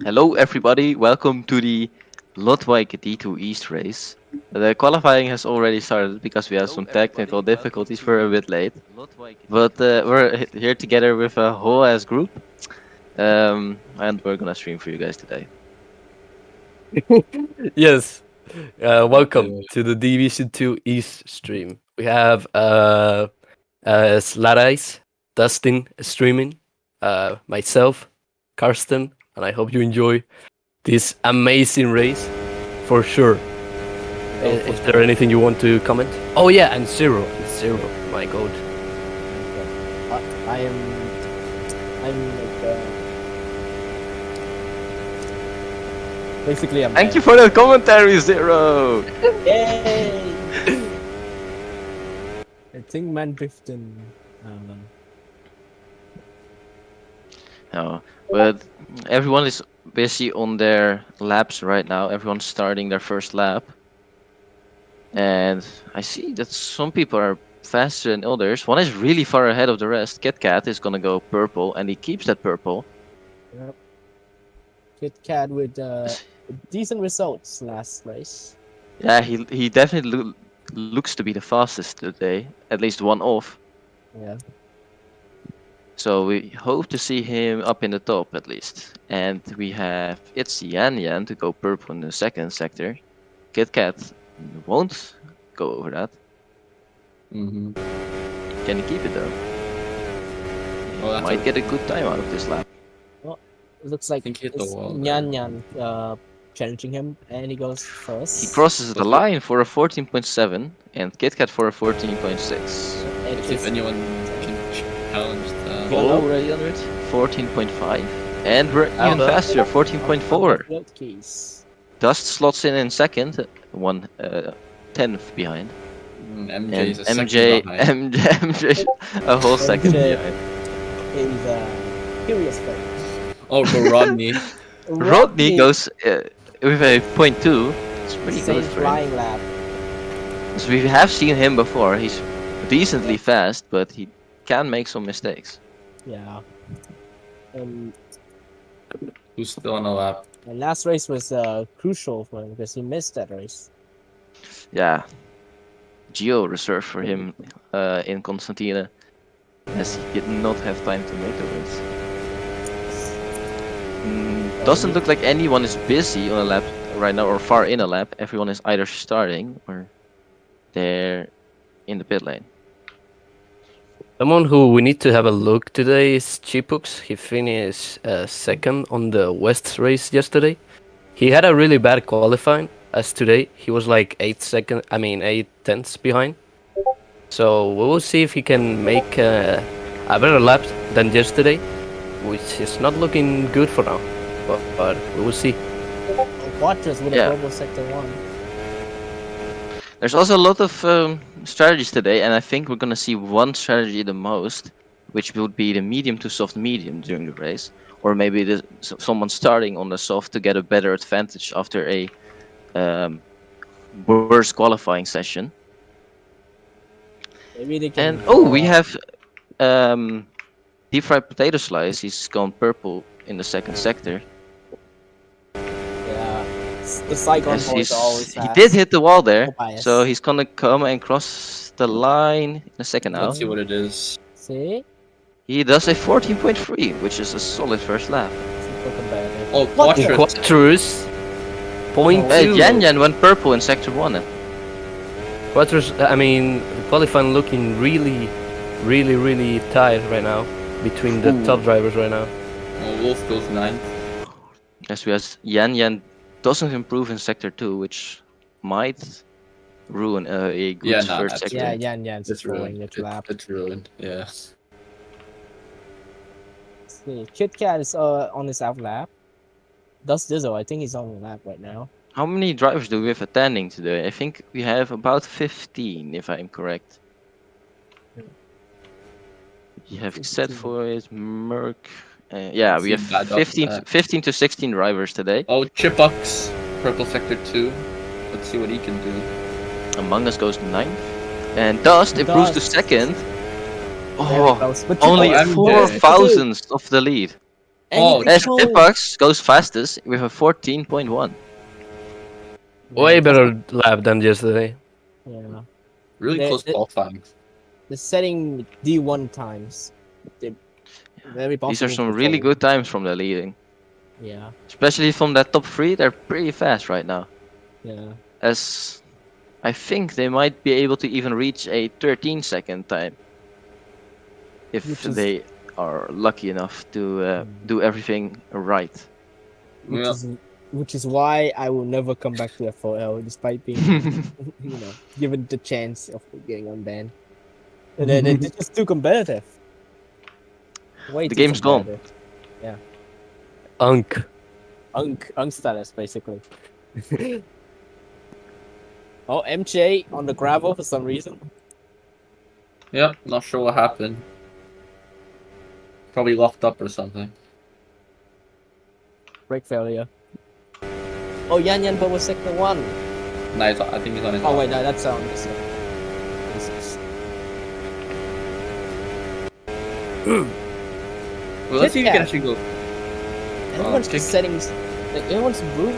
Hello, everybody. Welcome to the Lotwijk D2 East race. The qualifying has already started because we had some technical difficulties. We're a bit late, but we're here together with a whole ass group, and we're gonna stream for you guys today. Yes, welcome to the Division 2 East stream. We have Sladice, Dustin streaming, myself, Karsten, and I hope you enjoy this amazing race for sure. Is there anything you want to comment? Oh yeah, and Zero, my god. I'm like basically I'm. Thank you for that commentary, Zero. Yay! I think man drifting. No, but everyone is busy on their laps right now. Everyone's starting their first lap, and I see that some people are faster than others. One is really far ahead of the rest. Kit Kat is gonna go purple, and he keeps that purple. Yep. Kit Kat with decent results last race. Yeah, he definitely looks to be the fastest today, at least one off. Yeah. So we hope to see him up in the top at least. And we have it's Yan to go purple in the second sector. Kit Kat won't go over that. Mm-hmm. Can he keep it though? Well, Might get a good time out of this lap. It looks like think he hit the it's wall Nyan challenging him, and he goes first. He crosses the line for a 14.7 and Kit Kat for a 14.6. And if anyone can challenge that. Yeah. Already under it, 14.5. And we're even faster, 14.4. Keys. Dust slots in second, one tenth behind. MJ And is a second behind. MJ, a whole second MJ. behind. Is curious fan. Oh, go Rodney. Rodney goes with a 0.2. It's pretty same good for him. flying lap. So we have seen him before. He's decently fast, but he can make some mistakes. Yeah. Who's still on the lap? And last race was crucial for him because he missed that race. Yeah. Geo reserved for him in Constantina, as he did not have time to make the race. Doesn't look like anyone is busy on a lap right now or far in a lap. Everyone is either starting or they're in the pit lane. Someone who we need to have a look today is Chipux. He finished second on the West race yesterday. He had a really bad qualifying as today. He was like 8 tenths behind. So we will see if he can make a better lap than yesterday, which is not looking good for now. But we will see. Quattrus with Yeah. a global sector 1. There's also a lot of strategies today, and I think we're gonna see one strategy the most, which would be the medium to soft medium during the race, or maybe someone starting on the soft to get a better advantage after a worse qualifying session. Maybe they can. And we have deep fried potato slice. He's gone purple in the second sector. Yeah. The Saigon Yes, boys are always he fast. did hit the wall there, No bias. so he's gonna come and cross the line in a second now. Let's see what it is. See? He does a 14.3, which is a solid first lap. Super competitive. Oh, What? Quattrus. Quattrus, point two. Yan went purple in sector 1. Quattrus, the qualifying looking really tight right now between the top drivers right now. Oh, Wolf goes 9th. As we have Yan doesn't improve in sector 2, which might ruin a good Yeah, nah, first that's sector. Yeah, Yan's It's throwing ruined. the lap. It's ruined. Yeah. See, Kit Kat is on his out lap. Dust Dizzle, I think he's on the lap right now. How many drivers do we have attending today? I think we have about 15, if I'm correct. You have set for it, Merc. Yeah, we have Seems bad up 15 to 16 drivers today. Oh, Chipux, purple sector 2. Let's see what he can do. Among Us goes 9th. And Dust improves to Dust. second. Very Oh, close. But only Oh, MJ. 4 thousandths of the lead. And Oh, you can As show- Tipbox goes fastest with a 14.1. Way Man, better lap than yesterday. Yeah. really They- close they- qualifying. The setting D1 times. They very These are possible some to really follow. good times from the leading. Yeah. Especially from that top 3, they're pretty fast right now. Yeah. As I think they might be able to even reach a 13-second time. If Which is- they are lucky enough to do everything right. Which Yeah. is which is why I will never come back to FOL despite being given the chance of getting unbanned. They're just too competitive. Way The too game's gone. competitive. Unk. Unk status basically. Oh, MJ on the gravel for some reason. Yep, not sure what happened. Probably locked up or something. Brake failure. Oh, Yan but was sector 1. Nice, I think he's on his Oh off. wait, no, that's on this. Well, let's see if you can Kit Kat. actually go. Everyone's kick- just settings. Like, everyone's moving.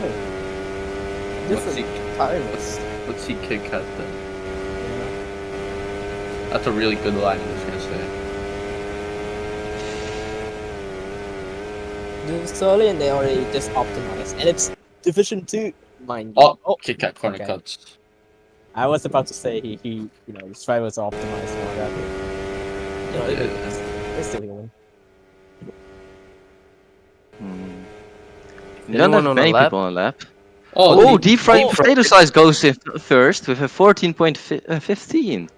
Let's see, Different tires. let's see Kit Kat then. That's a really good line, I'm just gonna say. This early and they already just optimized, and it's Division 2, mind you. Oh, Kit Kat corner okay. cuts. I was about to say he his drivers are optimized and all that. But, it's still going. You don't Anyone have on a many lap? people on a lap. Oh, Oh, deep fried oh. potato slice goes in first with a 14.15.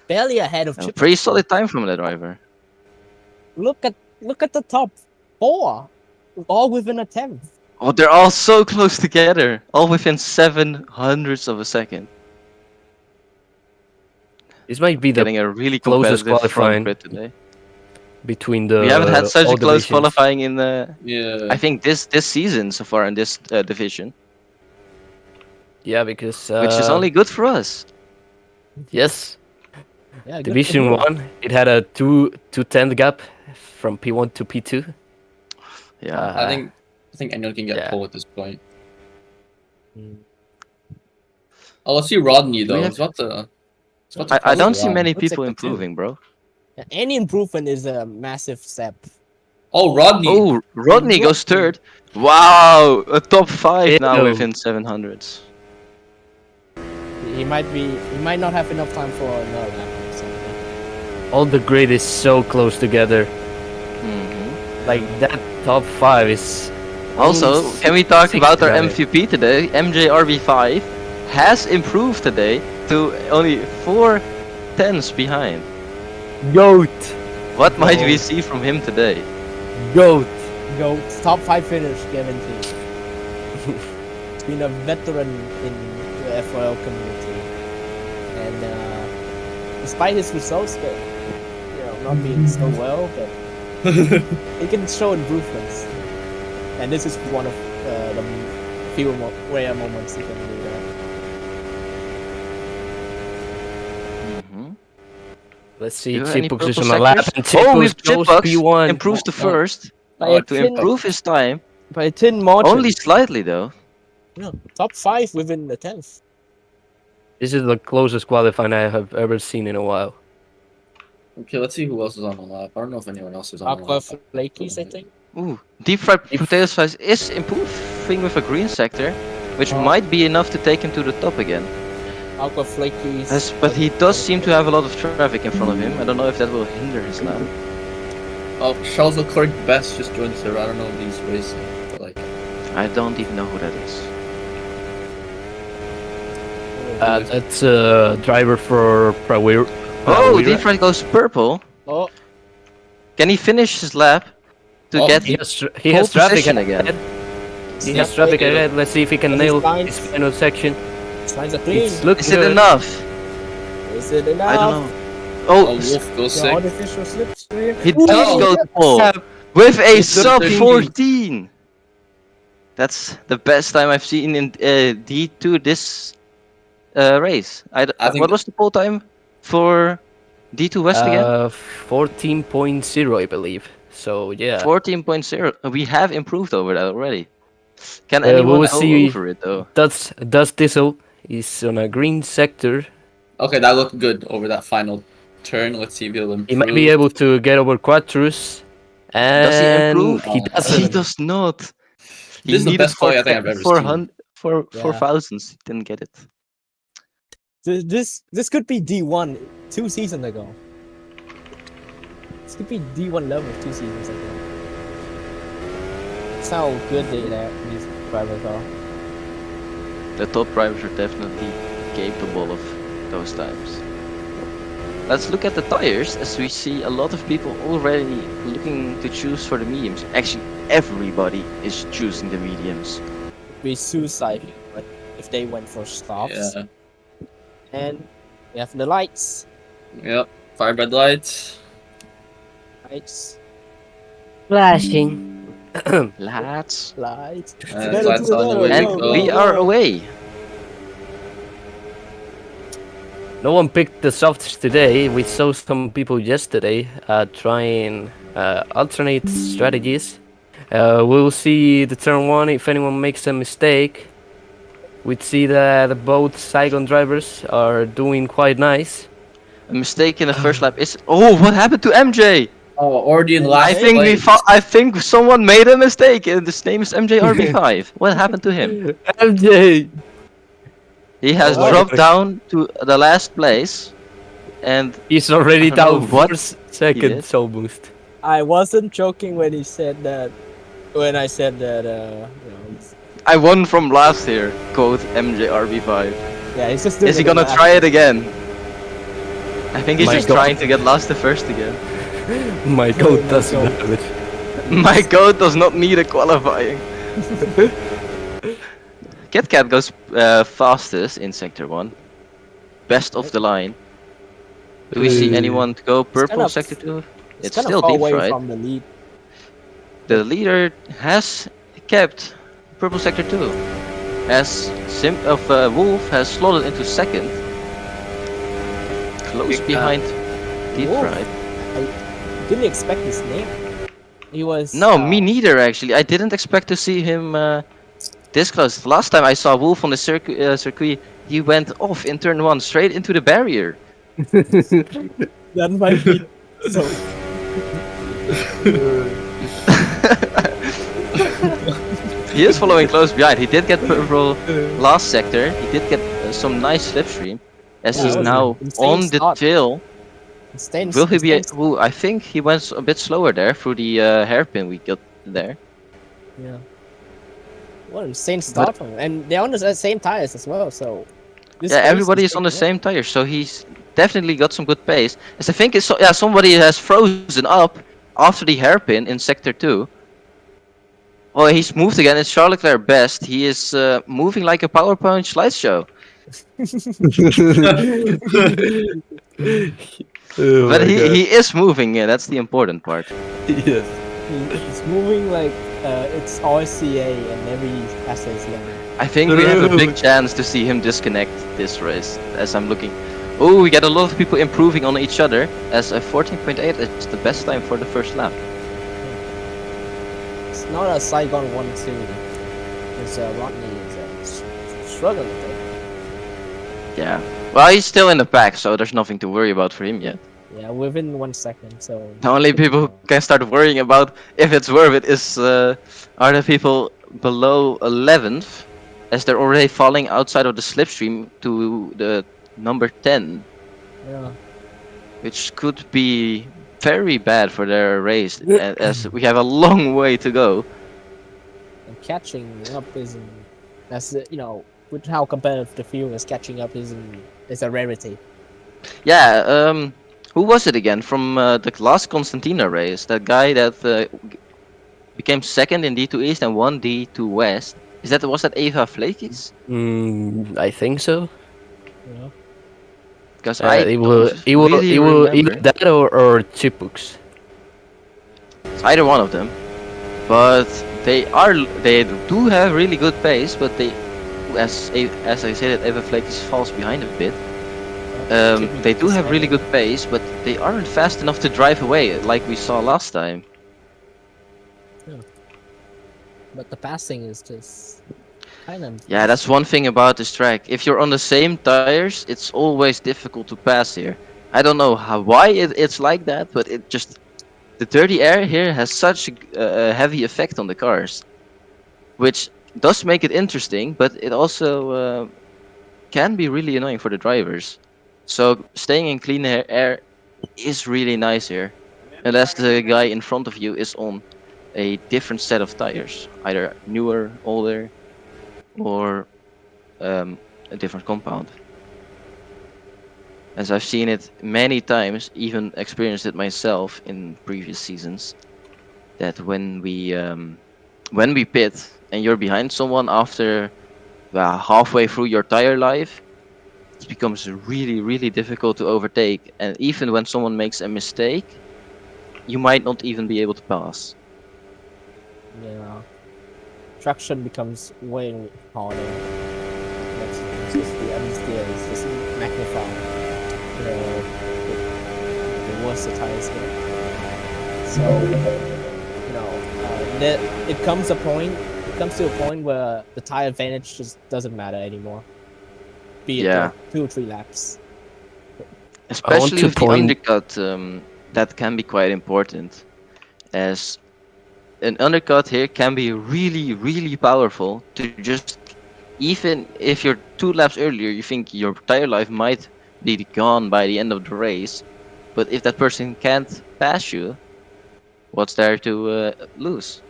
Barely ahead of A Chip. pretty solid time from the driver. Look at the top 4, all within a tenth. Oh, they're all so close together, all within 700ths of a second. This might be the Getting a really closest competitive front qualifying. grid today. between the. We haven't had such all a close divisions. qualifying in yeah. I think this season so far in this division, Yeah, because which is only good for us. yes, Yeah, good Division for him. 1 it had a 2-10 gap from P1 to P2. Yeah. I think anyone can get yeah. pole at this point. Mm. Oh, let's see Rodney though. have- It's about to. It's about to I cross don't the see line. many Looks people like the two. improving, bro. Yeah, any improvement is a massive step. Oh, Rodney. Oh, Rodney goes third. Wow, a top 5 now Ew. within 700s. He might not have enough time for another lap or something. All the grid is so close together. Mhm. Like that top 5 is. Also, only can we talk 60 about our together. MVP today? MJRB5 has improved today to only 4 tenths behind. Goat! What might we Oh. see from him today? Goat! Go top 5 finish guaranteed. He's been a veteran in the FOL community, and despite his results, that not being so well, but he can show improvements. And this is one of the few rare moments he can do that. Mhm. Let's see, Do you have any Chipbox is purple on a lap sectors? and Oh, Chipbox with goes Chipbox P1. improves to No. first. By a To tin- improve his time, by a tin margin. only slightly though. Top 5 within the 10th. This is the closest qualifying I have ever seen in a while. Okay, let's see who else is on the lap. I don't know if anyone else is on the Aqua lap. Flakies, I think. Ooh, deep fried potato slice is improving with a green sector, which Oh. might be enough to take him to the top again. Aqua Flakies. But he does seem to have a lot of traffic in front of him. I don't know if that will hinder his lap. Oh, Charles Leclerc Best just joined the server. I don't know if he's racing, but like. I don't even know who that is. That's a driver for Prawir. Oh, deep fried goes purple. Oh, Can he finish his lap to Oh, get He has, pole traffic position ahead. again? He has traffic ahead. Let's see if he can His nail lines- his final section. signs are clean. It's looking Is it good. enough? Is it enough? I don't know. Oh, Oh, Wolf goes The sick. artificial slipstream. he does Ooh, go yes. pole with a He's good sub thinking. 14. That's the best time I've seen in D2 this race. I think- What was the pole time for D2 West again? 14.0, I believe. So yeah, 14.0. We have improved over that already. Can we anyone will go see. over it though? Dust Diesel is on a green sector. Okay, that looked good over that final turn. Let's see if he'll He might be improve. able to get over Quattrus, Does he and improve? he Oh. He doesn't. does not. He This is the needed best quality I think I've ever seen. 4 Yeah. thousands. He didn't get it. This could be D1 2 seasons ago. This could be D1 level 2 seasons ago. That's how good these drivers are. The top drivers are definitely capable of those times. Let's look at the tires, as we see a lot of people already looking to choose for the mediums. Actually, everybody is choosing the mediums. Be suicide if they went for stops. Yeah. And we have the lights. Yep. Fire red lights. Lights. Flashing. Lads. Lights. Lights on the way And to go. we are away. No one picked the softs today. We saw some people yesterday trying alternate strategies. We'll see the turn one if anyone makes a mistake. We'd see that both Saigon drivers are doing quite nice. A mistake in the first lap is. Oh, what happened to MJ? Oh, already in last I think place. I think someone made a mistake. And his name is MJRB5. What happened to him? MJ! He has Oh. dropped down to the last place, and He's already I don't know down what 4 seconds did. almost. I wasn't joking when he said that. When I said that, I won from last year. Quote MJRB5. yeah, he's just doing Is he it gonna in try it again? I think he's My just God. trying to get last the first again. My goat doesn't goat. have it. My goat does not need a qualifying. KitKat goes fastest in sector 1. Best of the line. Do we see anyone to go purple kind of- sector 2? It's kind of still far deep away fried. from the lead. The leader has kept purple sector 2. As Wolf has slotted into second. Close KitKat. behind deep Wolf. fried. Didn't expect his name. He was. No, me neither actually. I didn't expect to see him this close. Last time I saw Wolf on the circuit, he went off in turn 1 straight into the barrier. That might be. So He is following close behind. He did get purple last sector. He did get some nice slipstream. As Yeah, he's that was now an insane on the start. tail. insane. Will he be? insane- Ooh, I think he went a bit slower there through the hairpin we got there. Yeah. What an insane start from him. And they're on the same tires as well, so. this Yeah, race everybody is on the taking same tires, so he's definitely got some good pace. As I think it's somebody has frozen up after the hairpin in sector 2. Oh, he's moved again. It's Charles Leclerc best. He is moving like a PowerPoint slideshow. Oh But my God. he is moving. Yeah, that's the important part. Yes. He's moving like it's RCA and every assay's level. I think we have a big chance to see him disconnect this race. As I'm looking. Oh, we get a lot of people improving on each other. As a 14.8 is the best time for the first lap. It's not a Saigon 1-2. Because Rodney is struggling with it. Yeah. Well, he's still in the pack, so there's nothing to worry about for him yet. Yeah, within 1 second, so. The only people who can start worrying about if it's worth it is are the people below 11th, as they're already falling outside of the slipstream to the number 10, Yeah. which could be very bad for their race, as we have a long way to go. And catching up isn't. That's, with how competitive the field is, catching up is a rarity. Yeah, who was it again from the last Constantina race? That guy that became second in D2 East and won D2 West. Was that Eva Flakis? I think so. You know? Because I It will really either remember. that or Chipux. It's either one of them, but they do have really good pace, but as I said, Eva Flakis falls behind a bit. They do have really good pace, but they aren't fast enough to drive away like we saw last time. but the passing is just kind of. Yeah, that's one thing about this track. If you're on the same tires, it's always difficult to pass here. I don't know why it's like that, but it just the dirty air here has such a heavy effect on the cars, which does make it interesting, but it also can be really annoying for the drivers. So staying in clean air is really nice here, unless the guy in front of you is on a different set of tires, either newer, older, or a different compound. As I've seen it many times, even experienced it myself in previous seasons, that when we pit and you're behind someone after halfway through your tire life, it becomes really difficult to overtake. And even when someone makes a mistake, you might not even be able to pass. Yeah. Traction becomes way harder. That's just the understeer is just magnifying the worse the tires get. So it comes to a point where the tire advantage just doesn't matter anymore. Be it Yeah. 2 or 3 laps. Especially to with the point- undercut, that can be quite important, as an undercut here can be really powerful to just, even if you're 2 laps earlier, you think your tire life might be gone by the end of the race, but if that person can't pass you, what's there to lose?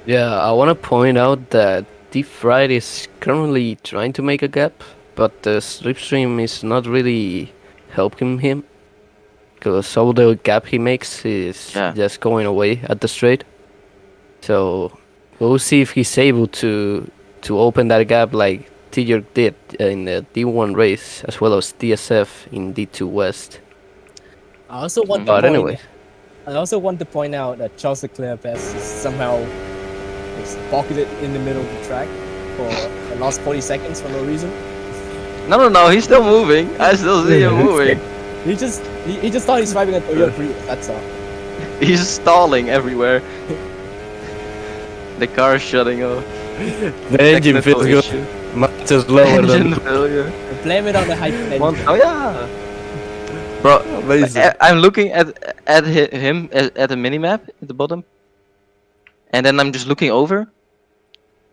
Yeah, I want to point out that Deep Fried is currently trying to make a gap, but the slipstream is not really helping him, because all the gap he makes is Yeah. just going away at the straight. So we'll see if he's able to open that gap like Tiger did in the D1 race, as well as DSF in D2 West. I also want But anyway, to point out that Charles Leclerc best is somehow just pocketed in the middle of the track for the last 40 seconds for no reason. No, he's still moving. I still see him moving. He just thought he's driving a Toyota Prius. That's all. He's stalling everywhere. The car is shutting off. the engine Technical feels issue. good. Much lower Engine than failure. Blame it on the hype engine. Oh yeah. Bro, amazing. I'm looking at him at the minimap at the bottom, and then I'm just looking over,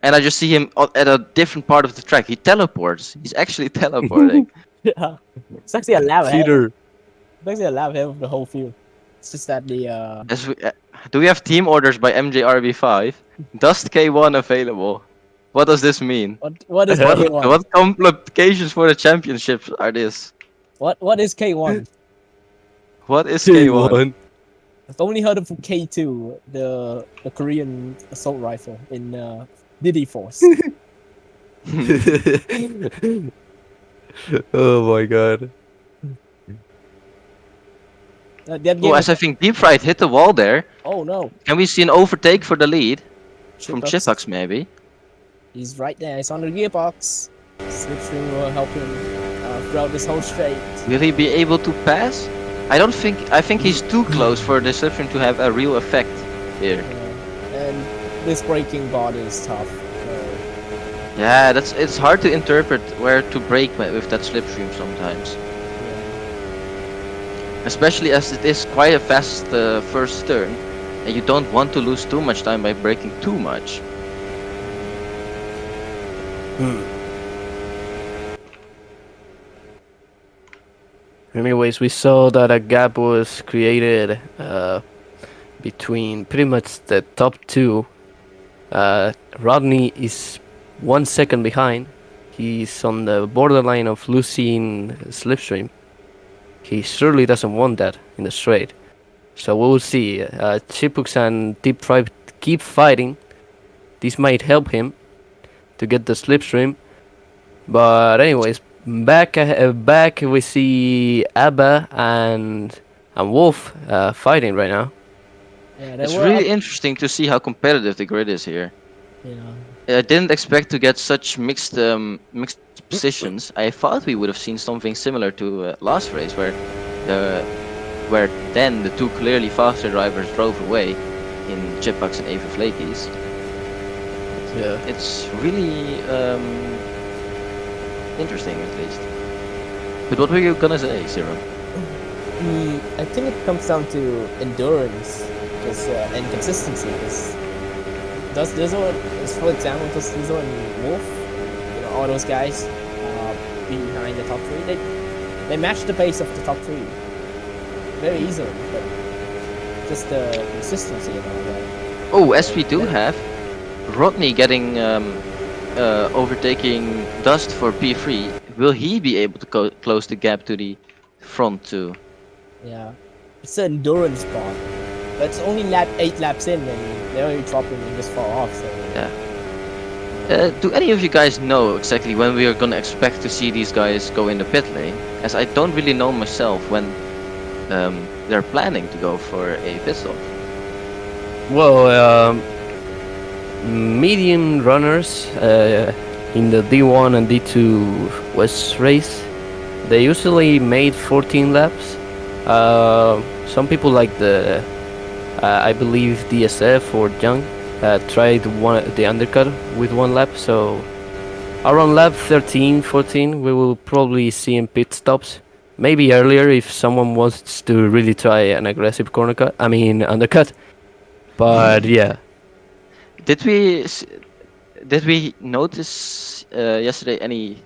and I just see him at a different part of the track. He teleports. He's actually teleporting. Yeah. It's actually a lap ahead. Peter. It's actually a lap ahead of the whole field. It's just that the Do we have team orders by MJRB5? Dust K1 available. What does this mean? what is What- K1? What complications for the championships are this? What is K1? What is K1? K1. I've only heard of K2, the Korean assault rifle in Diddy Force. Oh my god. That game Oh, is- as I think Deep Fried hit the wall there. oh no, Can we see an overtake for the lead? From Chipbucks. Chipbucks maybe? He's right there. He's on the gearbox. Slipstream will help him throughout this whole straight. Will he be able to pass? I think he's too close for the slipstream to have a real effect here. And this braking body is tough. Yeah, it's hard to interpret where to brake with that slipstream sometimes. Especially as it is quite a fast first turn, and you don't want to lose too much time by braking too much. Anyways, we saw that a gap was created between pretty much the top 2. Rodney is 1 second behind. He's on the borderline of losing slipstream. He surely doesn't want that in the straight. So we'll see. Chipux and Deep Fried keep fighting. This might help him to get the slipstream. But anyways, back we see Abba and Wolf fighting right now. Yeah, they It's were really up- interesting to see how competitive the grid is here. yeah. I didn't expect to get such mixed positions. I thought we would have seen something similar to last race, where then the 2 clearly faster drivers drove away in Chipbucks and Ava Flakies. Yeah. It's really interesting, at least. But what were you gonna say, Zero? I think it comes down to endurance, and consistency. Does Dizzle, for example, does Dizzle and Wolf, all those guys behind the top three, they match the pace of the top three very easily, but just the consistency and all that. Oh, as we do have Rodney getting overtaking Dust for P3. Will he be able to close the gap to the front too? Yeah, it's an endurance part, but it's only 8 laps in, and they're already dropping this far off. So Yeah. Do any of you guys know exactly when we are gonna expect to see these guys go in the pit lane? As I don't really know myself when they're planning to go for a pit stop. Well, medium runners in the D1 and D2 West race, they usually made 14 laps. Some people like I believe DSF or Young tried the undercut with 1 lap, so around lap 13, 14 we will probably see in pit stops. Maybe earlier if someone wants to really try an aggressive undercut. But yeah. Did we notice yesterday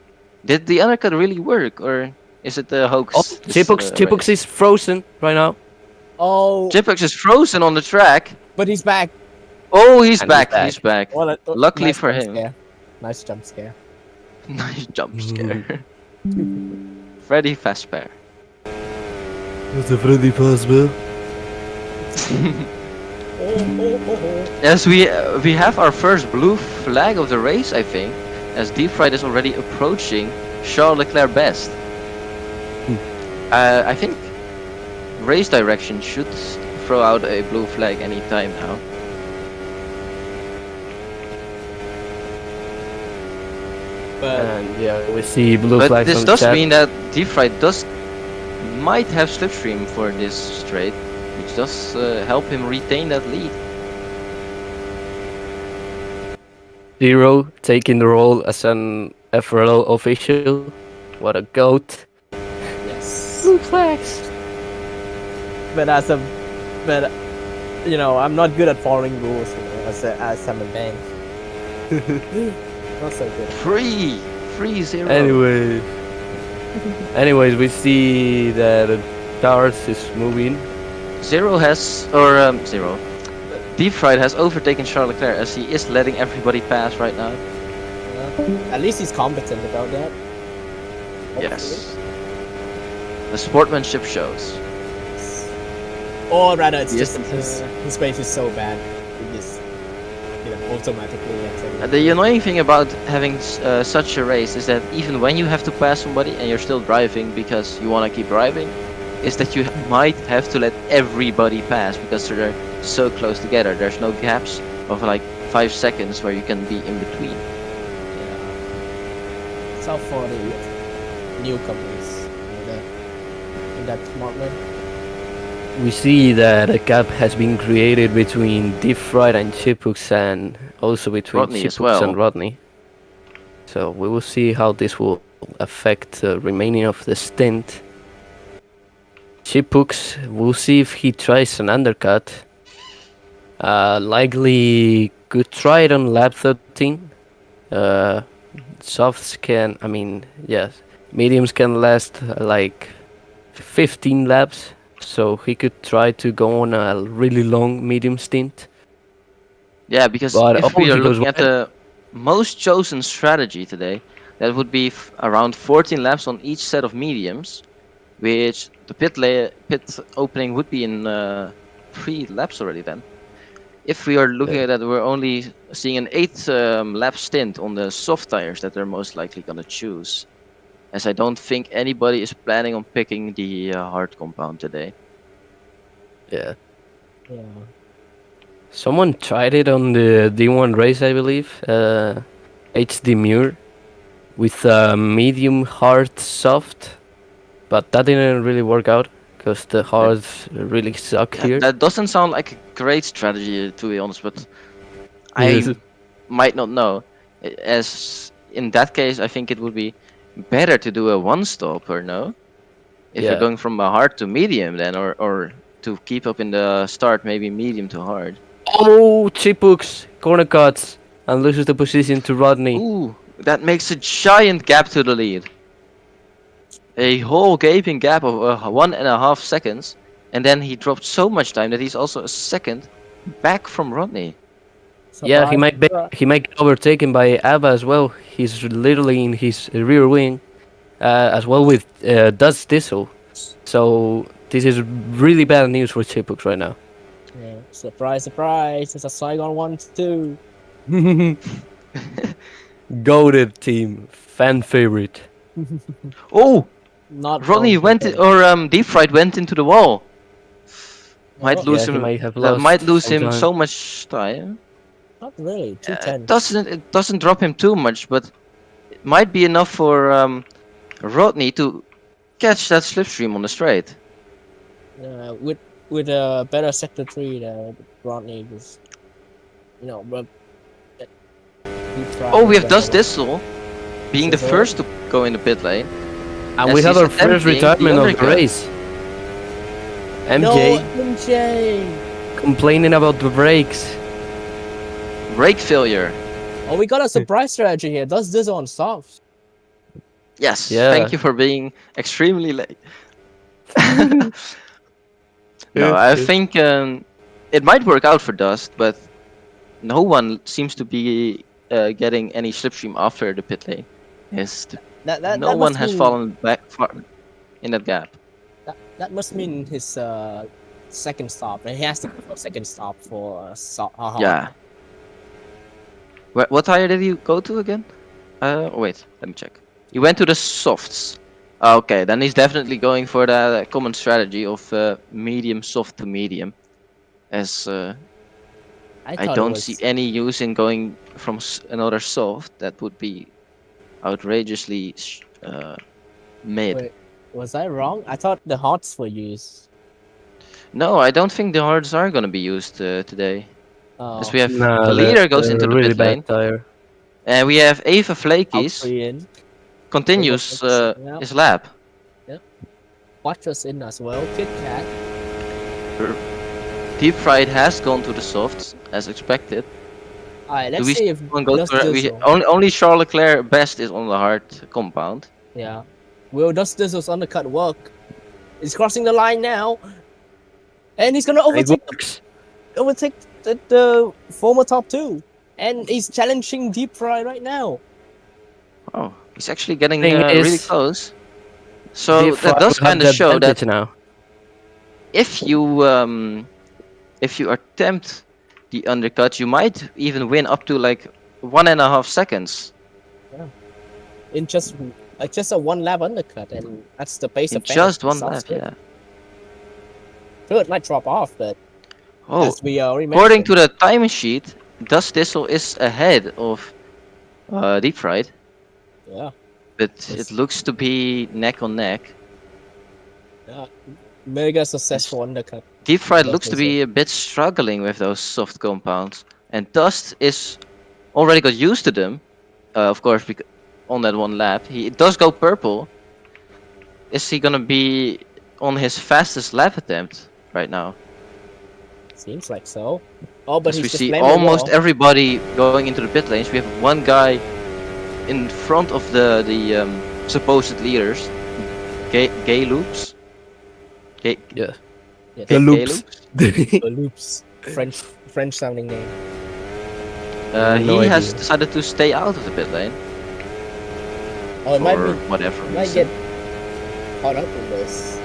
did the undercut really work, or is it a hoax? Oh, this, Chipux race? is frozen right now. oh, Chipux is frozen on the track. but he's back. Oh, he's And back. he's He's back. Well, Luckily nice for jump him. scare. Nice jump scare. Nice jump scare. Freddy Fazbear. That's a Freddy Fazbear. Yes, we have our first blue flag of the race, I think, as Deep Fried is already approaching Charles Leclerc best. I think race direction should throw out a blue flag anytime now. But And yeah, we see blue But flags this on the does chat. mean that Deep Fried might have slipstream for this straight, which does help him retain that lead. Zero taking the role as an FRL official. What a goat. yes. Blue flags. But I'm not good at following rules, as I'm a bank. Not so good. 3-0. Anyways, we see that Charles is moving. Zero. Deep Fried has overtaken Charles Leclerc as he is letting everybody pass right now. At least he's competent about that. Yes. The sportsmanship shows. Or rather, it's Yes, just his pace is so bad. He just, automatically gets everything. The annoying thing about having such a race is that even when you have to pass somebody and you're still driving because you want to keep driving, is that you might have to let everybody pass because they're so close together. There's no gaps of like 5 seconds where you can be in between. Yeah. It's all for the newcomers in that department. We see that a gap has been created between Deep Fried and Chipux, and also between Rodney as Chipux well. and Rodney. So we will see how this will affect the remaining of the stint. Chipux, we'll see if he tries an undercut. Likely could try it on lap 13. Softs can, mediums can last like 15 laps. So he could try to go on a really long medium stint. Yeah, because But if we he are goes looking at the most chosen strategy today, that would be around 14 laps on each set of mediums, which the pit opening would be in 3 laps already then. If we are looking at that, we're only seeing an 8 lap stint on the soft tires that they're most likely gonna choose. As I don't think anybody is planning on picking the hard compound today. Yeah. Yeah. Someone tried it on the D1 race, I believe. HD Muir with medium, hard, soft. But that didn't really work out because the hards really suck here. That doesn't sound like a great strategy, to be honest, but Yes. might not know. As in that case, I think it would be better to do a one stop or no. If you're Yeah. going from a hard to medium, then or to keep up in the start, maybe medium to hard. Oh, Chipux corner cuts and loses the position to Rodney. Ooh, that makes a giant gap to the lead. A whole gaping gap of 1.5 seconds, and then he dropped so much time that he's also a second back from Rodney. Yeah, he Surprise, might be, surprise. he might get overtaken by Ava as well. He's literally in his rear wing, as well with Dust Diesel. So this is really bad news for Chipux right now. Yeah, surprise, surprise. It's a Saigon 1-2. Goated team, fan favorite. Oh, Not Rodney going went to or Deep Fried went into the wall. Might Oh, lose Yeah, he him. might have That lost might lose some him time. so much time. not really. 210. It doesn't drop him too much, but it might be enough for Rodney to catch that slipstream on the straight. With a better sector 3, Rodney was, but he tried Oh, we his have best. Dust Diesel being the Diesel. first to go in the pit lane. And As we have he's our first attempting retirement the of the undercut. race. No, MJ MJ. complaining about the brakes. Brake failure. Oh, we got a surprise strategy here. Does this on softs? Yes. Yeah. Thank you for being extremely late. No, I think it might work out for Dust, but no one seems to be getting any slipstream after the pit lane. Yes, no That one must has mean, fallen back far in that gap. That must mean his second stop. And he has to go for a second stop for Yeah. What tire did you go to again? Wait, let me check. He went to the softs. Okay, then he's definitely going for the common strategy of medium soft to medium, as I thought it don't was, see any use in going from another soft. That would be outrageously mid. Wait, was I wrong? I thought the hots were used. No, I don't think the hards are gonna be used today. Oh, As we have Nah, the leader that's goes a into the really pit lane, bad tire. and we have Ava Flakies Korean. continues Yeah. his lap. Watch us in as well. Kit Kat. Deep Fried has gone to the softs as expected. Alright, Do let's we see if One goes Dust for, Diesel. only Charles Leclerc best is on the hard compound. Yeah. Will Dust Diesel's undercut work? He's crossing the line now. And he's gonna It overtake the former top 2. And he's challenging Deep Fry right now. Oh, he's actually getting Thing really is, close. So Deep that Fried does will have kind the of show that advantage now. if you attempt the undercut, you might even win up to like 1.5 seconds. In just a one lap undercut, and that's the pace In of just one Sounds lap, good. yeah. Sure, it might drop off, but Oh, as we already according to mentioned, the time sheet, Dust Thistle is ahead of Deep Fried, yeah, but Yes. it looks to be neck on neck. mega successful undercut. Deep Fried Dust looks to be a bit struggling with those soft compounds, and Dust is already got used to them. Of course, on that one lap, he does go purple. Is he gonna be on his fastest lap attempt right now? Seems like so. Oh, but As he's we just see blaming the almost wall. everybody going into the pit lanes. We have one guy in front of the supposed leaders, gay loops. Gay, Yeah. Yes. gay Loops. loops. Loops, French sounding name. No He has idea. decided to stay out of the pit lane Oh, it might for be, whatever might reason. get caught up in this.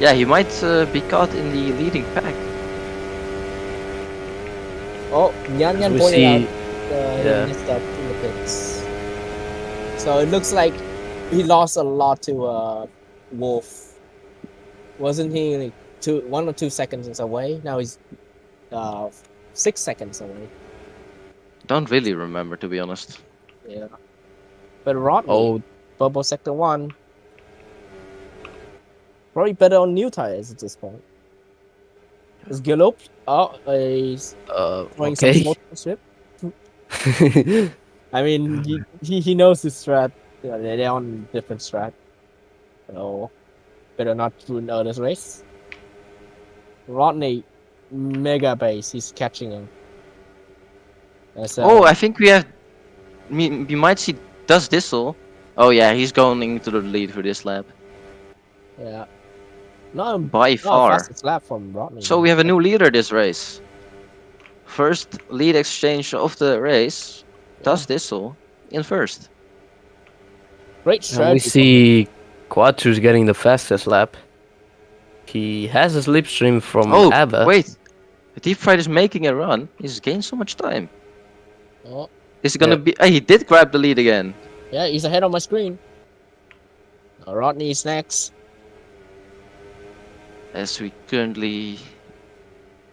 Yeah, he might be caught in the leading pack. Oh, Nyan We pointed see, out yeah. he messed up in the pits. So it looks like he lost a lot to Wolf. Wasn't he like 1 or 2 seconds away? Now he's 6 seconds away. Don't really remember, to be honest. Yeah. But Rodney, Oh, Bubble Sector 1, probably better on new tires at this point. Is Gillop? Oh, he's throwing some okay. smoke strip. I mean, he knows his strat. They're on different strat. So better not ruin this race. Rodney, mega base. He's catching him. Oh, I think we have. We might see Does Thistle. Oh yeah, he's going into the lead for this lap yeah. Not by not far. fastest lap from Rodney. So we have a new leader this race. First lead exchange of the race. Does Thistle in first. Great And strategy. we see Quattros getting the fastest lap. He has a slipstream from Oh Abba. wait, Deep Fried is making a run. He's gained so much time. Oh, Is he gonna be? He did grab the lead again. yeah, he's ahead on my screen. Rodney is next. As we currently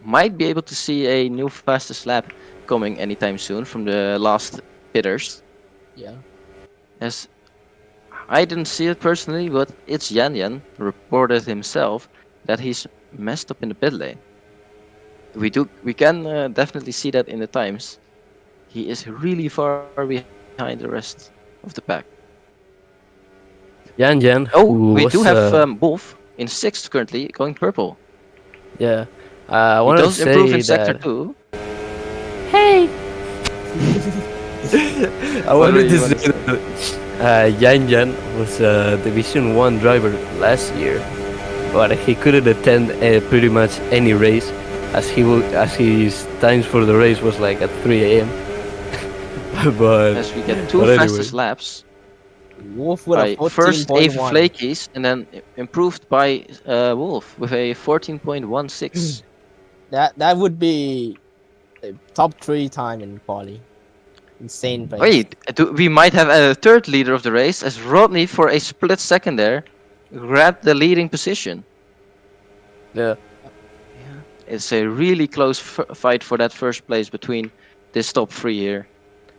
might be able to see a new fastest lap coming anytime soon from the last hitters. Yeah. As I didn't see it personally, but it's Yan Yan reported himself that he's messed up in the pit lane. We can definitely see that in the times. He is really far behind the rest of the pack. Yan Yan, Oh, who we was, do have Wolf in 6th currently, going purple. yeah. I He want to does improve say in Sector that. 2. Hey. I What were wanted to you say gonna that Yan Yan was a Division 1 driver last year, but he couldn't attend pretty much any race, as his times for the race was like at 3 a.m. But As we get two but anyway. fastest laps Wolf with by a first Ava 14.1. Flakies and then improved by Wolf with a 14.16. That would be a top 3 time in quali. Insane pace. Wait, we might have a third leader of the race as Rodney for a split second there grabbed the leading position. Yeah. It's a really close fight for that first place between this top 3 here.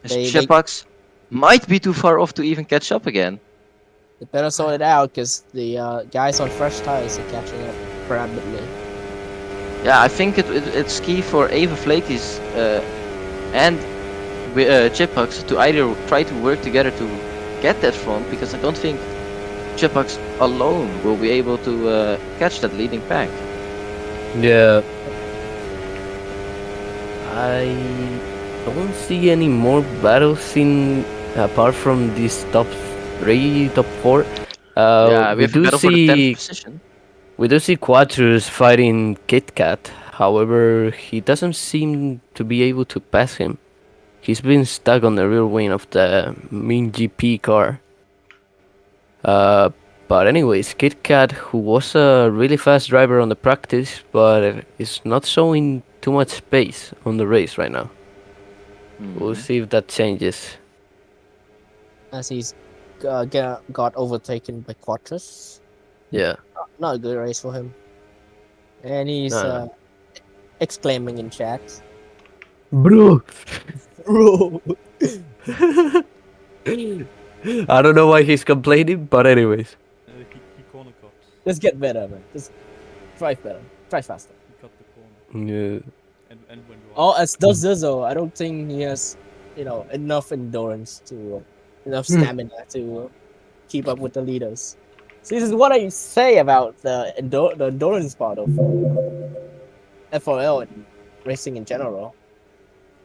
As They- Chipax might be too far off to even catch up again. They better sort it out because the guys on fresh tires are catching up rapidly. Yeah, I think it's key for Ava Flakies and Chipax to either try to work together to get that front, because I don't think Chipax alone will be able to catch that leading pack. Yeah. I don't see any more battles in apart from these top 3, top 4. Yeah, we have a battle for the 10th position. We do see Quattros fighting Kit Kat. However, he doesn't seem to be able to pass him. He's been stuck on the rear wing of the main GP car. But anyways, Kit Kat, who was a really fast driver on the practice, but is not showing too much pace on the race right now. We'll see if that changes. As he's got overtaken by Quattros. Yeah. Not a good race for him. And he's No. exclaiming in chat. Bro! Bro! I don't know why he's complaining, but anyways. He corner cut. Just get better, man. Just drive better. Drive faster. He cut the corner. Yeah. And when you are Oh, as does Zizzo, I don't think he has, enough endurance to, enough stamina to keep up with the leaders. See, this is what I say about the endurance part of FOL and racing in general.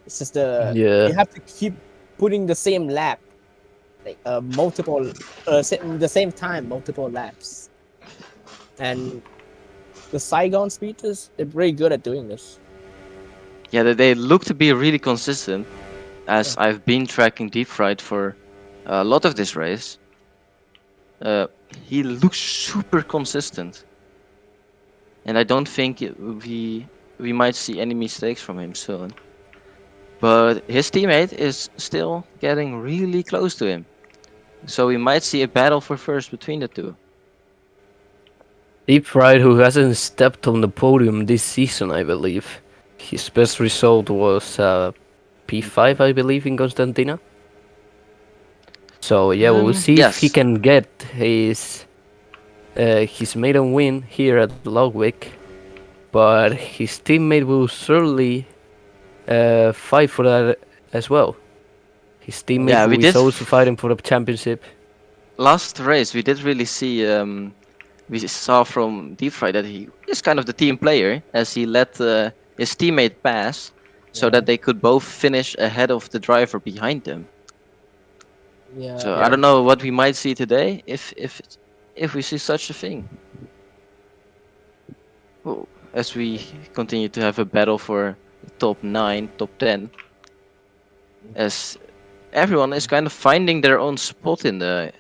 It's just you have to keep putting the same lap, like the same time, multiple laps. And the Saigon speeders, they're very good at doing this. Yeah, they look to be really consistent, as I've been tracking Deep Fried for a lot of this race. He looks super consistent, and I don't think we might see any mistakes from him soon. But his teammate is still getting really close to him, so we might see a battle for first between the two. Deep Fried, who hasn't stepped on the podium this season, I believe. His best result was P5, I believe, in Constantina. So yeah, we'll see if he yes. can get his maiden win here at Logwick. But his teammate will certainly fight for that as well. His teammate Yeah, who we is did. also fighting for the championship. Last race, we did really see. We saw from Deep Fry that he is kind of the team player, as he let his teammate pass, so Yeah. that they could both finish ahead of the driver behind them. Yeah. So I Yeah. don't know what we might see today, if we see such a thing. Well, as we continue to have a battle for the top 9, top 10, as everyone is kind of finding their own spot in the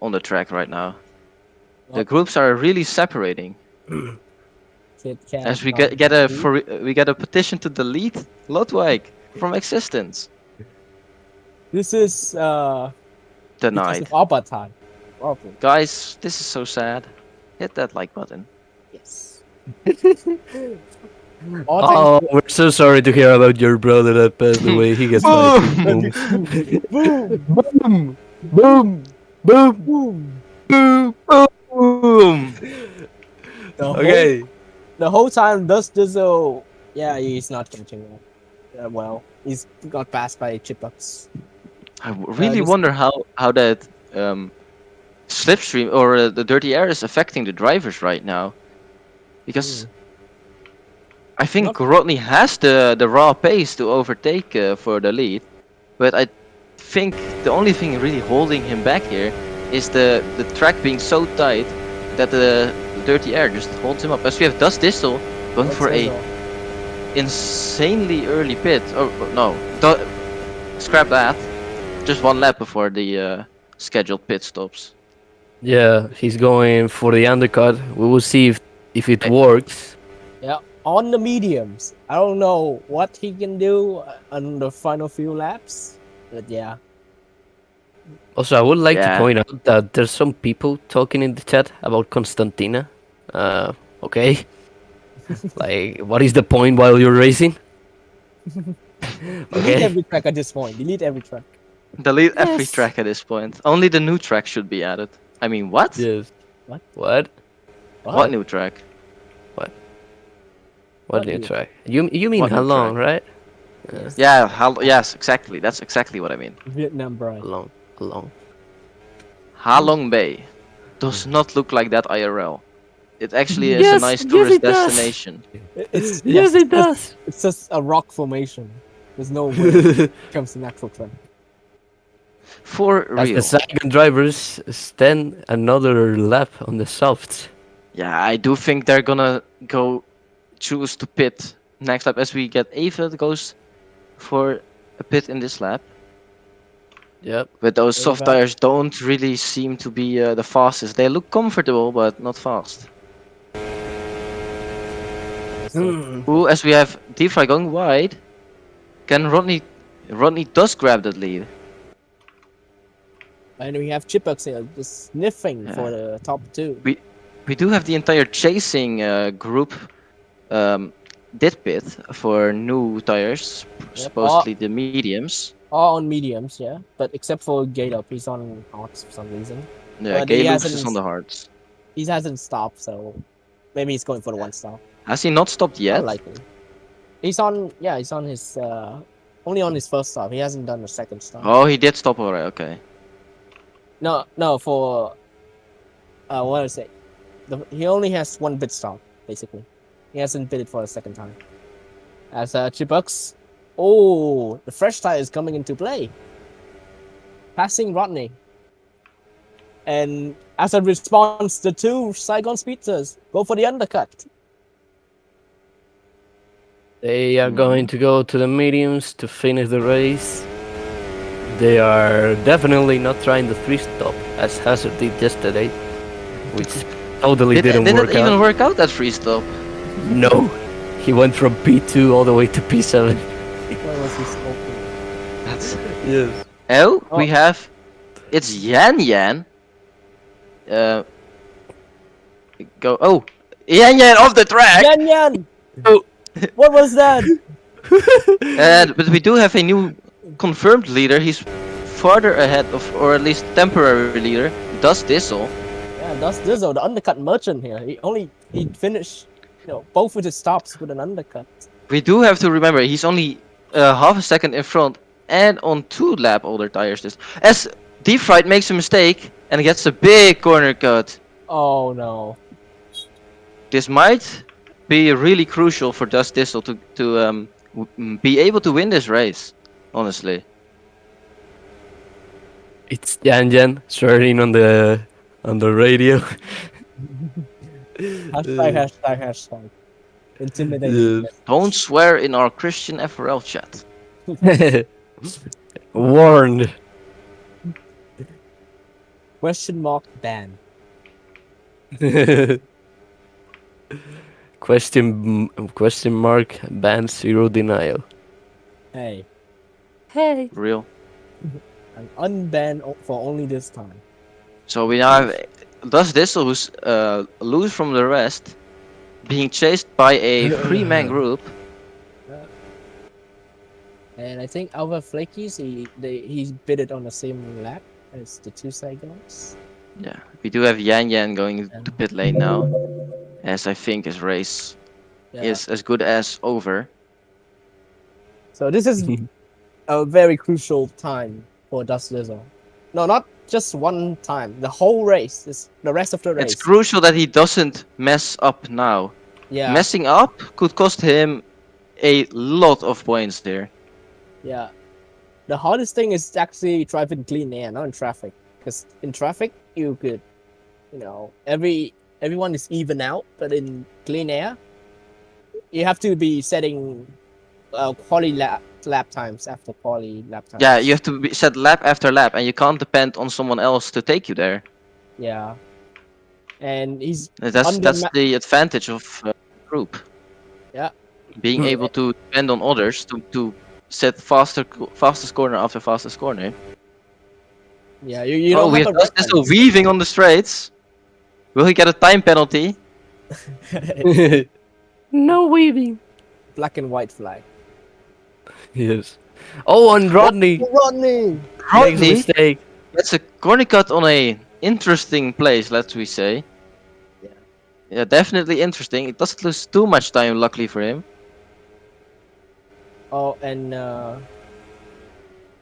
on the track right now. The groups are really separating. Kit Kat As we down get a two. we get a petition to delete Lotwijk from existence. This is because Denied. of Alba time. Problem. Guys, this is so sad. Hit that like button. Yes. Oh, we're so sorry to hear about your brother that passed away. He gets fighting. Boom. Boom. Boom. Boom. Boom. Boom. Boom! Okay. The whole time, Dust Dizzle, yeah, he's not catching up. Well, he's got passed by Chipucks. I really this- wonder how that slipstream or the dirty air is affecting the drivers right now, because I think Not- Rodney has the raw pace to overtake for the lead, but I think the only thing really holding him back here is the track being so tight that the dirty air just holds him up. As we have Dust Distel going for a insanely early pit. Oh no, scrap that. Just one lap before the scheduled pit stops. Yeah, he's going for the undercut. We will see if it works. Yeah, on the mediums. I don't know what he can do on the final few laps, but yeah. Also, I would like to Yeah. point out that there's some people talking in the chat about Constantina. Okay. Like, what is the point while you're racing? Delete Okay. every track at this point. Delete every track. Delete every track at this point. Only the new track should be added. I mean, what? Yes. What? What? What new track? What What new new- track? You mean What new how long, track? right? Yeah, yes, exactly. That's exactly what I mean. Vietnam Bride. How long? Halong Bay does not look like that IRL. It actually is Yes, a nice yes, tourist it does. destination. It's, Yes, it it's just- does. It's just a rock formation. There's no way it becomes a natural track. For As real. the second drivers stand another lap on the softs. Yeah, I do think they're gonna choose to pit next lap as we get Ava that goes for a pit in this lap. Yep. But those soft Ava. tires don't really seem to be the fastest. They look comfortable, but not fast. Ooh, as we have DeFi going wide, can Rodney does grab that lead. And we have Chipucks here just sniffing for the top two. We do have the entire chasing group did pit for new tires, supposedly the mediums. All on mediums, yeah. But except for Gate-Up, he's on hards for some reason. Yeah, But he Galux is hasn't- on the hards. He hasn't stopped, so maybe he's going for the one stop. Has he not stopped yet? Unlikely. He's on, yeah, he's on his, only on his first stop. He hasn't done the second stop. Oh, he did stop already. Okay. No, for, what I say? He only has one pit stop, basically. He hasn't pitted for a second time. As Chipucks, oh, the fresh tire is coming into play. Passing Rodney. And as a response, the two Saigon Speedsters go for the undercut. They are going to go to the mediums to finish the race. They are definitely not trying the 3-stop as Hazard did yesterday, which totally didn't Did work it even out. work out that free stop? No, he went from P2 all the way to P7. Why was he smoking? That's Yes. oh, Oh. we have it's Yan Yan. Go Yan Yan off the track. Yan Yan! Oh. What was that? But we do have a new confirmed leader. He's farther ahead of, or at least temporary leader. Does Thistle. Yeah, that's Dizzo, the undercut merchant here. He finished, both of his stops with an undercut. We do have to remember he's only half a second in front and on 2 lap older tires. This as Deep Fried makes a mistake and gets a big corner cut. Oh no. This might be really crucial for Dust Thistle to be able to win this race. Honestly, It's Jan Jan swearing on the radio. Hashtag. Intimidating. Yes. don't swear in our Christian FRL chat. Warned. Question mark ban. Question mark ban zero denial. Hey, Real. I'm unbanned for only this time. So we now have Dust Thistle, who's loose from the rest, being chased by a 3-man group. And I think Alva Flakies, he's bid it on the same lap as the 2 seconds. Yeah, we do have Yan Yan going to pit lane now, as I think his race is as good as over. So this is a very crucial time for Dust Dizzle. No, not just one time. The whole race. The rest of the race. It's crucial that he doesn't mess up now. Yeah. Messing up could cost him a lot of points there. Yeah. The hardest thing is actually driving clean air, not in traffic. Because in traffic, you could, everyone is even out. But in clean air, you have to be setting quality lap times after quality lap times. Yeah, you have to set lap after lap, and you can't depend on someone else to take you there. Yeah. And he's That's the advantage of group. Yeah. Being able to depend on others to set fastest corner after fastest corner. Yeah, you don't we have have a Dust Thistle weaving on the straights. Will he get a time penalty? No weaving. black and white flag. Yes. Oh, and Rodney Rodney! makes a Rodney mistake. gets a corner cut on a interesting place, let's we say. Yeah, definitely interesting. It doesn't lose too much time, luckily for him. Oh, and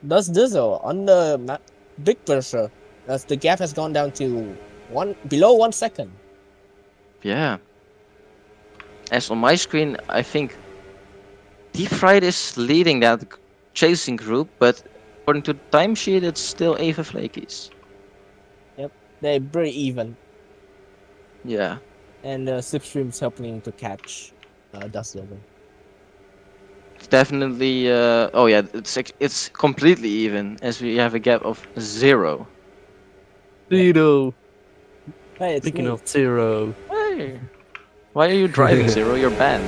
Dust Dizzle on the big pressure, as the gap has gone down to below 1 second. Yeah. As on my screen, I think Deep Fried is leading that chasing group, but according to the timesheet, it's still Ava Flakies. They're pretty even, Yeah. and Slipstream's helping to catch Dust Dizzle. It's definitely. Oh yeah, it's completely even, as we have a gap of 0. Zero. Hey, it's Speaking me. of zero. Hey, why are you driving 0? You're banned.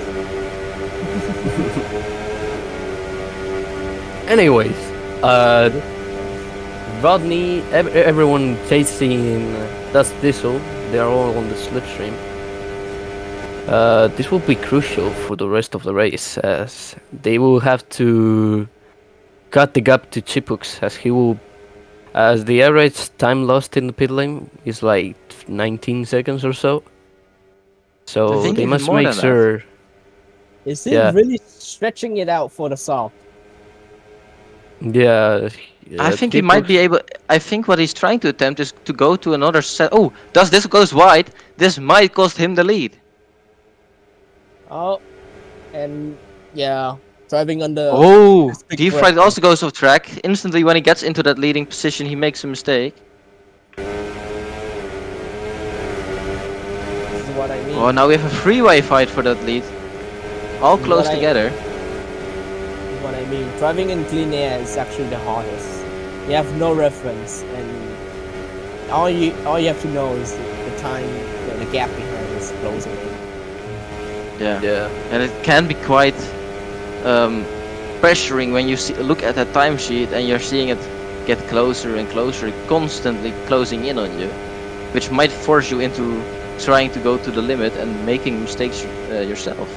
Anyways, Rodney, everyone chasing Dust Thistle. They are all on the slipstream. This will be crucial for the rest of the race, as they will have to cut the gap to Chipux, as the average time lost in the pit lane is like 19 seconds or so. I So think they even must more make than that. sure. Is he Yeah. really stretching it out for the soft? Yeah. I think he might be able. I think what he's trying to attempt is to go to another set. Oh, does this goes wide? This might cost him the lead. Oh, and yeah, driving on the. Oh, big Deep breath. Fried also goes off track. Instantly, when he gets into that leading position, he makes a mistake. This is what I mean. Oh, now we have a freeway fight for that lead. All close What I- together. This is what I mean. Driving in clean air is actually the hardest. You have no reference, and all you have to know is the time, the gap behind is closing. Yeah. Yeah. And it can be quite pressuring when you look at that timesheet and you're seeing it get closer and closer, constantly closing in on you, which might force you into trying to go to the limit and making mistakes yourself.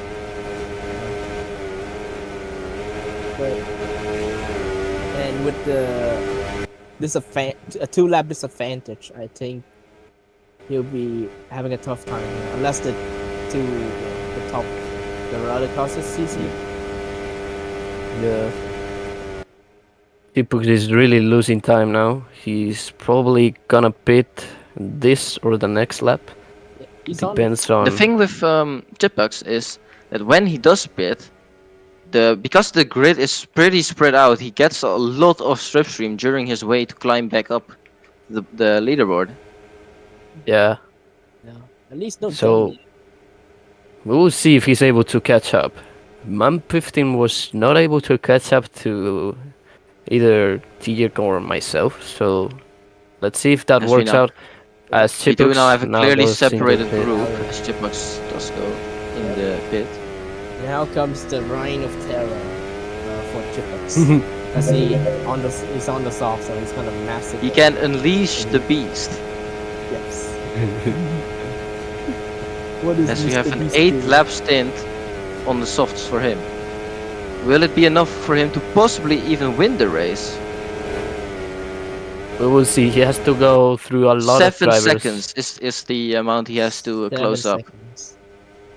And with a 2-lap disadvantage, I think he'll be having a tough time unless the rally causes CC. Yeah. Chipux is really losing time now. He's probably gonna pit this or the next lap. He's on the. Depends on. The thing with Chipbucks is that when he does pit, because the grid is pretty spread out, he gets a lot of slipstream during his way to climb back up the leaderboard. Yeah. Yeah. At least no So damage. we will see if he's able to catch up. Mum15 was not able to catch up to either Tigger or myself, so let's see if that As we works now- out. As We do now have Chipux a now clearly goes into separated pit. group as Chipbucks does go in the pit. Now comes the reign of terror for Chippers. As he's on the soft, so he's gonna massively. He can unleash the beast. Yes. What is As we Mr. have an Beast 8 doing? lap stint on the softs for him. Will it be enough for him to possibly even win the race? We will see. He has to go through a lot of 7 drivers. seconds is the amount he has to 7 close up. seconds.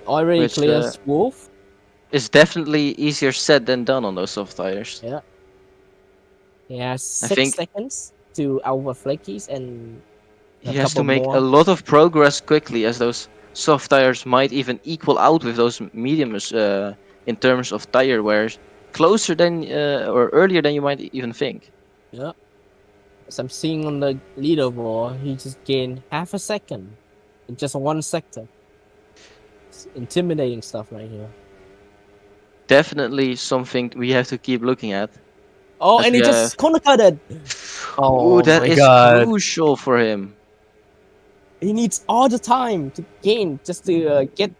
Already Which, clears Wolf. It's definitely easier said than done on those soft tires. Yeah. He has I 6 think- seconds to over Flakies and He a has to couple make more. a lot of progress quickly, as those soft tires might even equal out with those mediums in terms of tire wears, closer than or earlier than you might even think. Yeah. As I'm seeing on the leaderboard, he just gained half a second in just one sector. It's intimidating stuff right here. Definitely something we have to keep looking at. Oh, As and we he just corner cutted. Oh Ooh, that my is God. crucial for him. He needs all the time to gain just to get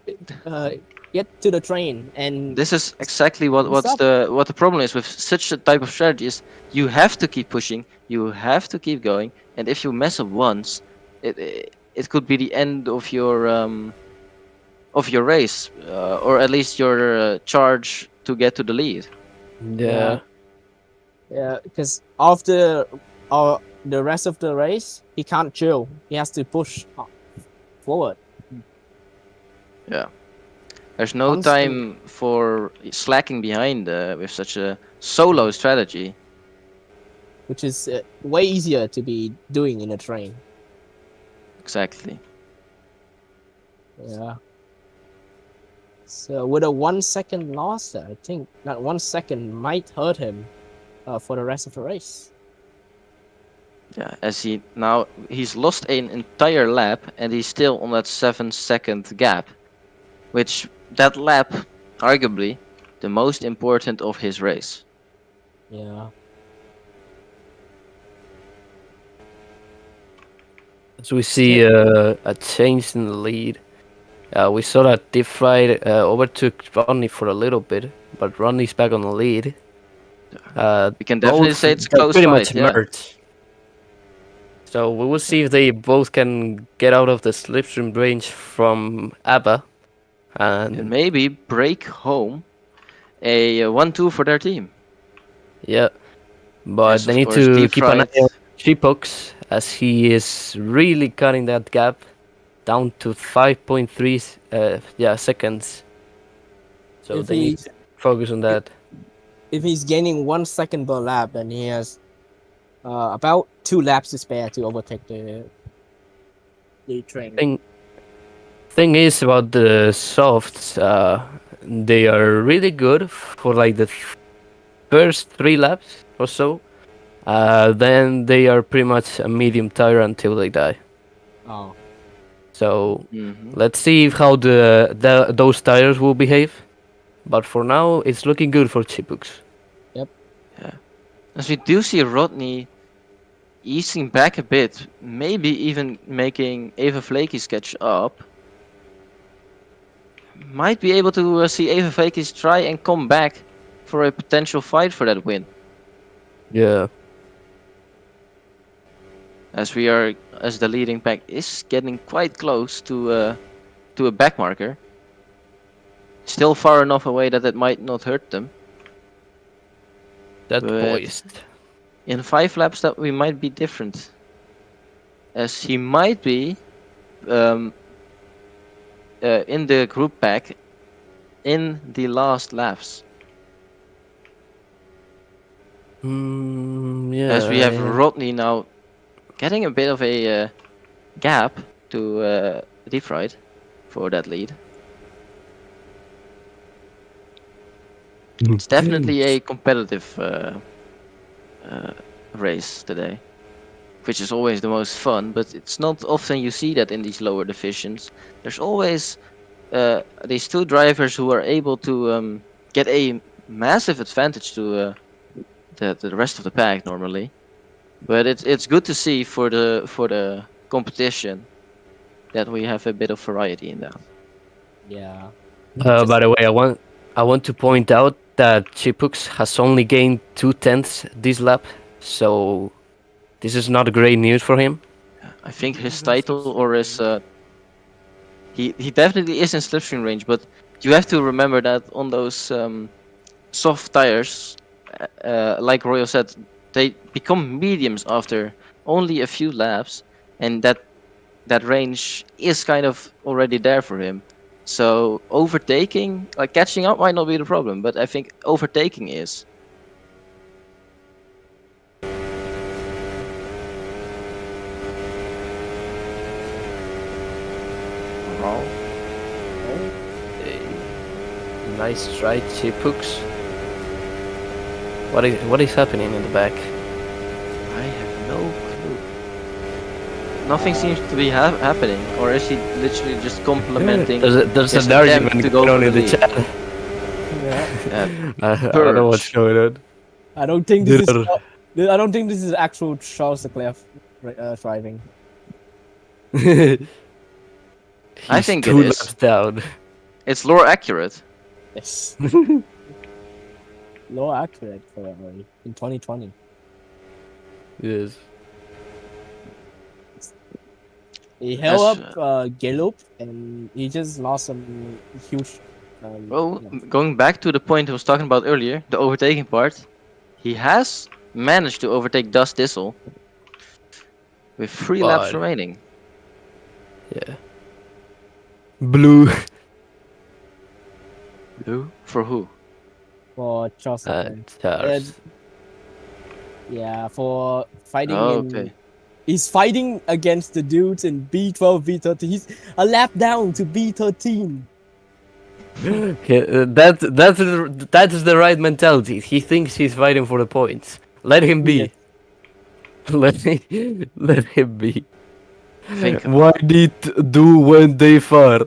to the train. And This is exactly what up? the problem is with such a type of strategy. Is you have to keep pushing, you have to keep going, and if you mess up once, it could be the end of your race, or at least your charge to get to the lead. Yeah. Yeah, because after the rest of the race, he can't chill. He has to push forward. There's no Constant. time for slacking behind with such a solo strategy. Which is way easier to be doing in a train. Exactly. Yeah. So with a 1 second loss, I think that 1 second might hurt him for the rest of the race. Yeah, as he's lost an entire lap and he's still on that 7-second gap, which that lap, arguably, the most important of his race. Yeah. So we see a change in the lead. We saw that Diff Ride overtook Rodney for a little bit, but Rodney's back on the lead. We can definitely Both say it's are close pretty fight, much yeah. merged. So we will see if they both can get out of the slipstream range from ABBA. And And maybe break home a 1-2 for their team. yeah, but Yes, they of need course, to Deep keep an eye Fried. on Chipox, as he is really cutting that gap down to 5.3 seconds. So If they need he's to focus on that. if he's gaining 1 second per lap, then he has about 2 laps to spare to overtake the train. Thing is about the softs, they are really good for like the first 3 laps or so. Then they are pretty much a medium tire until they die. Oh. So Mhm. let's see how those tires will behave. But for now, it's looking good for Chipux. As we do see Rodney easing back a bit, maybe even making Eva Flakies catch up. Might be able to see Eva Flakies try and come back for a potential fight for that win. Yeah. As the leading pack is getting quite close to a back marker. Still far enough away that it might not hurt them. That But- poised. In 5 laps that we might be different. As he might be in the group pack in the last laps. Yeah. As we have Rodney now getting a bit of a gap to Deep Fried for that lead. It's definitely a competitive race today, which is always the most fun, but it's not often you see that in these lower divisions. There's always these two drivers who are able to get a massive advantage to the rest of the pack normally. But it's good to see for the competition that we have a bit of variety in that. Yeah. By the way, I want to point out that Chipux has only gained 2/10 this lap, so this is not great news for him. I think his He's in title slipstream or his range. he definitely is in slipstream range, but you have to remember that on those soft tires, like Royal said, they become mediums after only a few laps, and that range is kind of already there for him. So overtaking, like catching up, might not be the problem, but I think overtaking is. Overall, Nice try, Chipux. What is happening in the back? I have no clue. Nothing seems to be happening, or is he literally just complimenting? There's his an attempt argument to go going on for in the the lead. chat. Yeah. Yeah, I don't know what's Purge. going on. I don't think this is. There- I don't think this is actual Charles Leclerc driving. I He's think it 2 is. laps down. It's lore accurate. Yes. Low accurate for in 2020. Yes. He held As, up Gallup and he just lost some huge. Well, you know. going back to the point I was talking about earlier, the overtaking part, he has managed to overtake Dust Thistle with 3 laps But- remaining. Yeah. Blue. Who? For who? For Charles Leclerc. Charles. Yeah, for fighting Oh, in. okay. He's fighting against the dudes in B12, B13. He's a lap down to B13. That is the right mentality. He thinks he's fighting for the points. Let him be. Yeah. Let him be. I think Why need do when they far?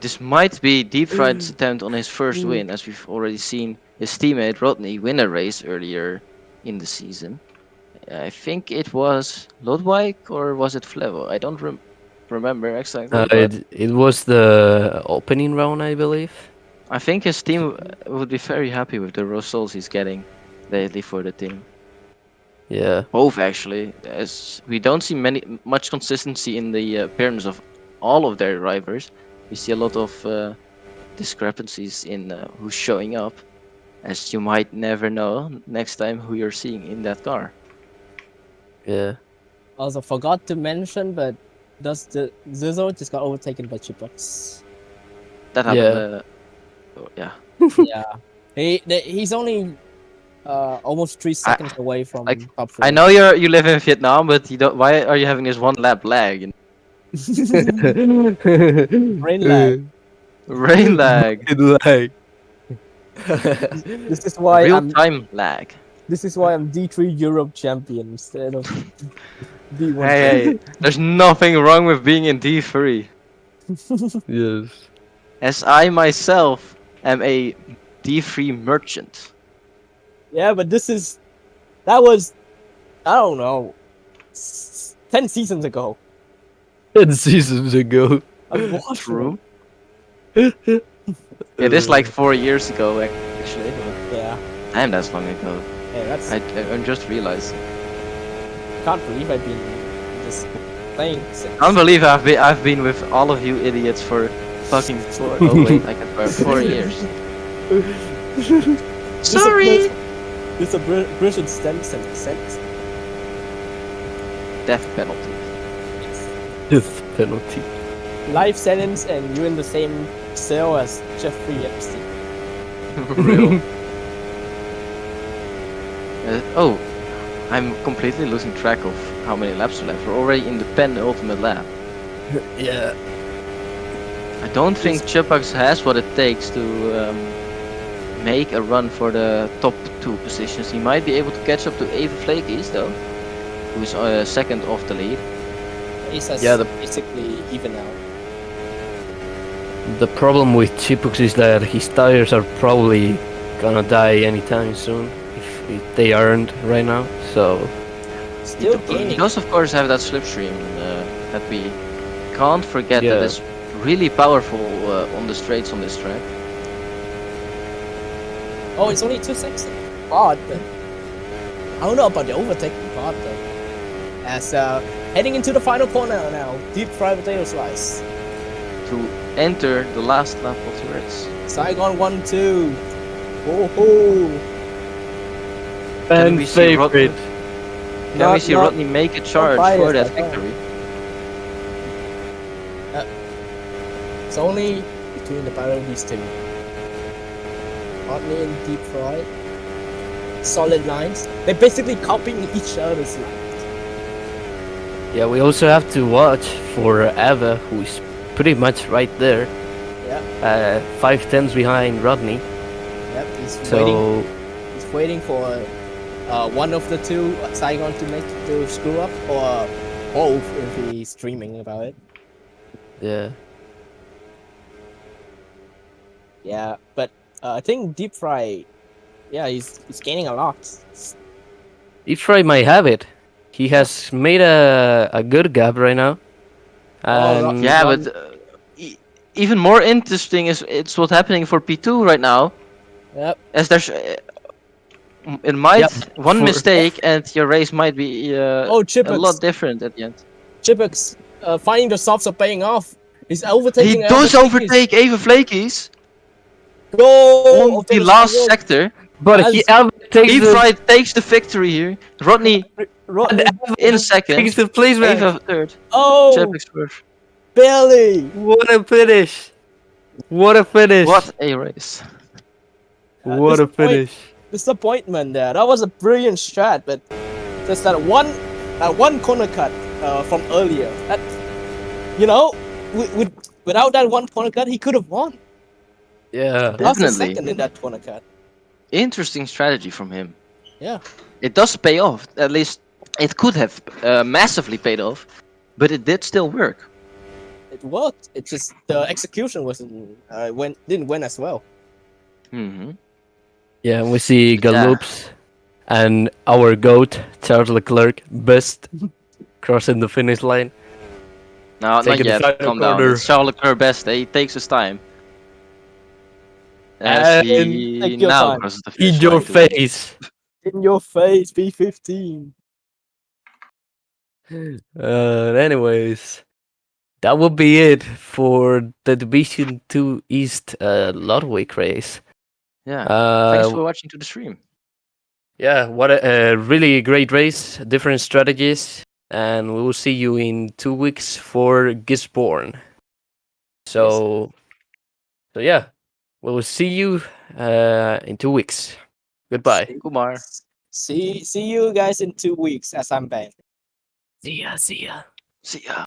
this might be Deep Fried's attempt on his first win, as we've already seen his teammate Rodney win a race earlier in the season. I think it was Lodwijk or was it Flevo? I don't remember exactly. but It was the opening round, I believe. I think his team would be very happy with the results he's getting lately for the team. Yeah. Both actually, as we don't see much consistency in the appearance of all of their drivers. We see a lot of discrepancies in who's showing up, as you might never know next time who you're seeing in that car. Yeah. Also forgot to mention, but does the Zizzo just got overtaken by Chipbox? That happened. Yeah. Yeah. He's only almost 3 seconds away from top 3. I know you live in Vietnam, but you don't. Why are you having this 1 lap lag? Brain lag. Rain lag. Like. This is why Real time lag. This is why I'm D3 Europe champion instead of D1. Hey, there's nothing wrong with being in D3. Yes. As I myself am a D3 merchant. Yeah, but that was, I don't know, 10 seasons ago. 10 seasons ago. True. It is like 4 years ago, actually. Yeah. Damn, that's long ago. Hey, that's. I just realized. Can't believe I've been just playing. I can't believe I've been with all of you idiots for fucking 4 years. Sorry. It's a British sentence. Death penalty. Death penalty. Life sentence, and you're in the same cell as Jeffrey Epstein. Real. Oh, I'm completely losing track of how many laps are left. We're already in the penultimate lap. Yeah. I don't think Chupax has what it takes to make a run for the top 2 positions. He might be able to catch up to Ava Flakies though, who's second off the lead. Ace has Yeah, basically even out. The problem with Chipux is that his tires are probably gonna die anytime soon if they aren't right now. So Still He gaining. does of course have that slipstream that we can't forget that Yeah. is really powerful on the straights on this track. Oh, it's only 2 seconds. But I don't know about the overtaking part though. As heading into the final corner now, deep fried potato slice. To enter the last lap of the race. Saigon 1-2. Oh ho! Can we see favorite. Can we see Rodney make a charge biased, for that I can't. victory? It's only between the battle of these two. Rodney and Deep Fried. Solid lines. They're basically copying each other's lines. Yeah, we also have to watch for Ava, who is pretty much right there. Yeah. 5 tenths behind Rodney. Yep. He's waiting. So He's waiting for one of the two Saigon to screw up, or both if he's dreaming about it. yeah. Yeah, but I think Deep Fry, yeah, he's gaining a lot. Ifray might have it. He has made a good gap right now. Oh, And Yeah, Ron- but even more interesting is it's what's happening for P2 right now. Yep. As there's it might Yep, one for- mistake and your race might be Oh, a Chipex. lot different at the end. Chipex finding the softs are paying off. He's He overtaking. does overtake Ava Flakies Goal on the last sector. but he Ava takes Deep the, Fried takes the victory here. Rodney and Ava in second. takes the place back. Ava third. Oh, Chepix first. barely. What a finish! What a finish! What a race. What a finish! Disappointment there. That was a brilliant strat, but just that one corner cut from earlier. That, you know, without that one corner cut, he could have won. Yeah. Lost a Definitely. second in that corner cut. Interesting strategy from him. Yeah. It does pay off. At least it could have massively paid off, but it did still work. It worked. It's just the execution wasn't didn't win as well. Hmm Yeah, we see Yeah. Galoops and our GOAT, Charles Leclerc, best crossing the finish line. No, not Taking the yet. final Calm down. corner. It's Charles Leclerc best. He takes his time. As And he take your now time. crosses the finish In your line too. face! In your face, B15. Anyways, that would be it for the Division 2 East Ludwig race. Yeah. Thanks Uh, for watching to the stream. yeah, what a really great race, different strategies, and we will see you in 2 weeks for Gisborne. So yeah, we will see you in 2 weeks. Goodbye. Kumar. See you guys in 2 weeks as I'm back. See ya. See ya.